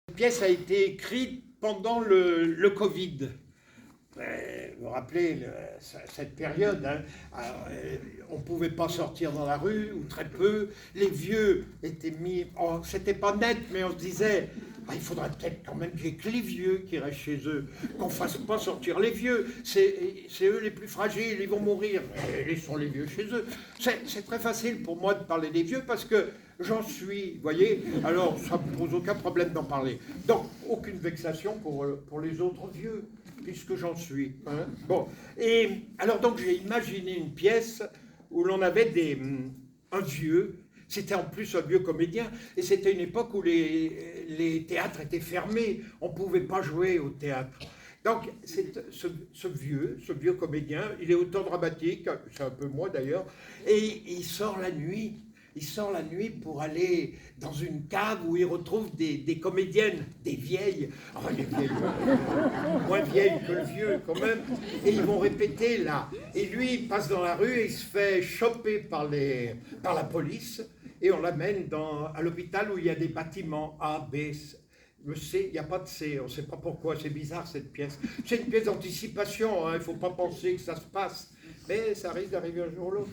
Cette pièce a été écrite pendant le Covid. Vous vous rappelez cette période, hein, on ne pouvait pas sortir dans la rue, ou très peu. Les vieux étaient mis... Oh, c'était pas net, mais on se disait, il faudrait peut-être quand même qu'il y ait que les vieux qui restent chez eux, qu'on ne fasse pas sortir les vieux. C'est eux les plus fragiles, ils vont mourir. Laissons les vieux chez eux. C'est très facile pour moi de parler des vieux parce que j'en suis, vous voyez. Alors, ça ne me pose aucun problème d'en parler. Donc, aucune vexation pour les autres vieux, puisque j'en suis. Hein. Bon, et alors donc j'ai imaginé une pièce où l'on avait un vieux, c'était en plus un vieux comédien, et c'était une époque où les théâtres étaient fermés, on ne pouvait pas jouer au théâtre. Donc ce vieux comédien, il est auteur dramatique, c'est un peu moi d'ailleurs, et il sort la nuit. Il sort la nuit pour aller dans une cave où il retrouve des comédiennes, des vieilles, enfin des vieilles, moins vieilles que le vieux quand même, et ils vont répéter là. Et lui, il passe dans la rue et il se fait choper par la police, et on l'amène à l'hôpital où il y a des bâtiments A, B, C. Le C, il n'y a pas de C, on ne sait pas pourquoi, c'est bizarre cette pièce. C'est une pièce d'anticipation, hein, il ne faut pas penser que ça se passe, mais ça risque d'arriver un jour ou l'autre.